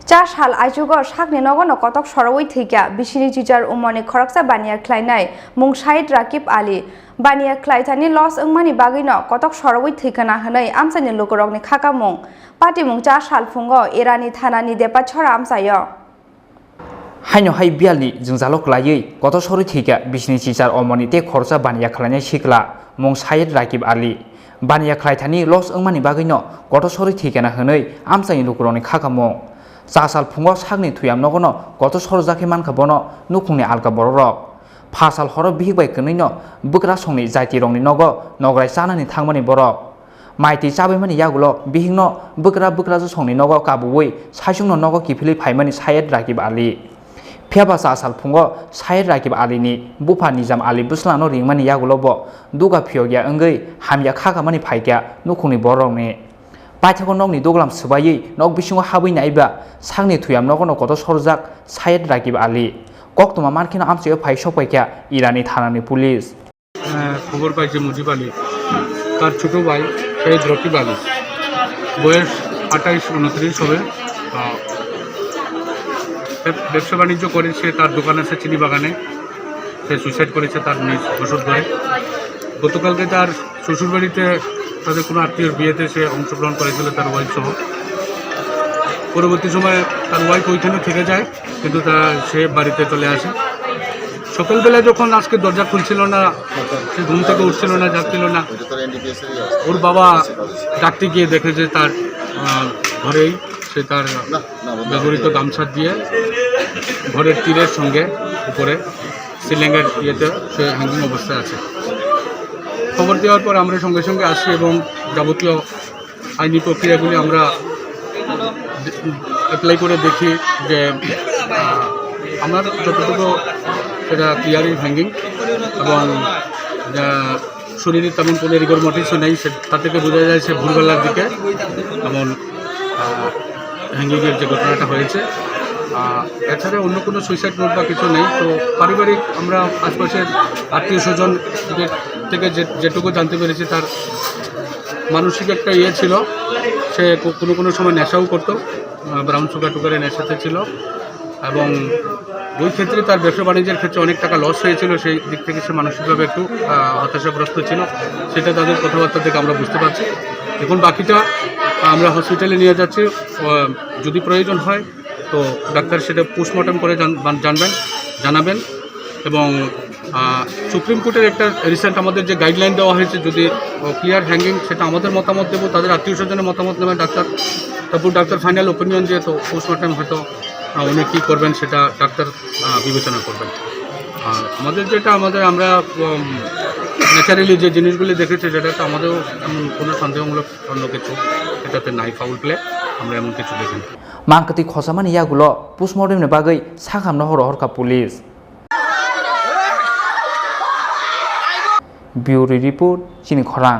4 साल आइजुगो सागनि नगनो कतक सरोवी थैका बिसिनि टीचार उमनि खरकसा बानिया ख्लाइनाय मुं शाहिद राकिब आली बानिया ख्लाइथानि लस अंमानि बागैनो कतक सरोवी थैखाना हनै आमसानि लोगोरगनि खाका मुं पार्टी मुं 4 साल फुंगो एरानि थानानि देपा छरा आमसायो हाइनो हाइ बियालनि जों जालक लायै कत सरोवी थैका बिसिनि टीचार उमनि ते खरकसा बानिया ख्लाइनाय सिखला मुं शाहिद राकिब आली बानिया ख्लाइथानि लस अंमानि बागैनो कत सरोवी थैखाना हनै आमसानि लोगोरगनि खाका मुं 4 साल फुंगाव सागनि थुयाम नगनो गत सर जाखे मानखा बनो नुखुंनि आलका बररक 5 साल हर बिहिबाय कनैनो बग्रा संनि जाति रंनि नगो नगराय चानानि थांमानि बरक माइति चाबैमानि यागुलो बिहिक्नो बग्रा जो संनि नगो काबुवी साइसुंनो नगो किफिलि फाइमानि शाहिद राकिब आली फेबा 4 साल फुंगाव शाहिद राकिब आलीनि बुफा निजाम आली बुस्लानो रिंमानि यागुलो बो दुगा फियोगिया अंगै हामिया खागामानि फाइग्या नुखुंनि बररकनि पाइथागो नगनि दगलाम सुबायै नग बिसिङाव हाबैनायबा सागनि थुयाम नगनो गत सरजाक शाहिद राकिब आली कक्तमा मानखिनो आमसायाव फाइ सपायख्या इरानि थानानि पुलिस খবর পাইছে মুজিব আলী তার ছোট ভাই শহীদ রকিব আলী বয়স 28-29 হবে ব্যবসা বাণিজ্য করে সে তার দোকান আছে চিনি বাগানে সে সুইসাইড করেছে তার নিজ বসত ঘরে গতকালকে তার শ্বশুরবাড়িতে তাদের কোনো আত্মীয়র বিয়েতে সে অংশগ্রহণ করেছিল তার ওয়াইফ সহ পরবর্তী সময়ে তার ওয়াইফ ওইখানে থেকে যায় কিন্তু সে বাড়িতে চলে আসে সকালবেলা যখন আজকে দরজা খুলছিল না সে ঘুম থেকে উঠছিল না যাচ্ছিল না ওর বাবা ডাকতে গিয়ে দেখে যে তার ঘরেই সে তার ব্যবহৃত গামছা দিয়ে ঘরের তীরের সঙ্গে উপরে সিলিংয়ের ইয়েতে সে হ্যাঙ্গিং অবস্থায় আছে খবর দেওয়ার পর আমরা সঙ্গে সঙ্গে আসি এবং যাবতীয় আইনি প্রক্রিয়াগুলি আমরা অ্যাপ্লাই করে দেখি যে আমার যতটুকু সেটা ক্লিয়ারই হ্যাঙ্গিং এবং শরীরে তেমন কোনো রিগর মোটিভস নেই তা থেকে বোঝা যায় সে ভোরবেলার দিকে এমন হ্যাঙ্গিংয়ের যে ঘটনাটা হয়েছে এছাড়া অন্য কোনো সুইসাইড নোট বা কিছু নেই তো পারিবারিক আমরা আশপাশের আত্মীয় স্বজনদের থেকে যেটুকু জানতে পেরেছি তার মানসিক একটা ইয়ে ছিল সে কোনো সময় নেশাও করতো ব্রাউন সুগারের নেশাতে ছিল এবং ওই ক্ষেত্রে তার ব্যবসা বাণিজ্যের ক্ষেত্রে অনেক টাকা লস হয়েছিল সেই দিক থেকে সে মানসিকভাবে একটু হতাশাগ্রস্ত ছিল সেটা তাদের কথাবার্তা থেকে আমরা বুঝতে পারছি এখন বাকিটা আমরা হসপিটালে নিয়ে যাচ্ছি যদি প্রয়োজন হয় তো ডাক্তার সেটা পোস্টমর্টম করে জানাবেন এবং সুপ্রিম কোর্টের একটা রিসেন্ট আমাদের যে গাইডলাইন দেওয়া হয়েছে যদি ক্লিয়ার হ্যাঙ্গিং সেটা আমাদের মতামত দেবো তাদের আত্মীয় স্বজনের মতামত নেবেন তারপর ডাক্তার ফাইনাল ওপিনিয়ন দিয়ে তো পোস্টমর্টম হয়তো উনি কী করবেন সেটা ডাক্তার বিবেচনা করবেন আর আমরা ন্যাচারালি যে জিনিসগুলি দেখেছি সেটাতে আমাদেরও কোনো সন্দেহমূলক অন্য কিছু এটাতে নাই ফাউল প্লে আমরা এমন কিছু দেখিনি মাংকতি খসামানি ইয়াগুলো পোস্টমর্টমनि बागै साखामनो हरका पुलिस ब्यूरो रिपोर्ट चिनी खरां।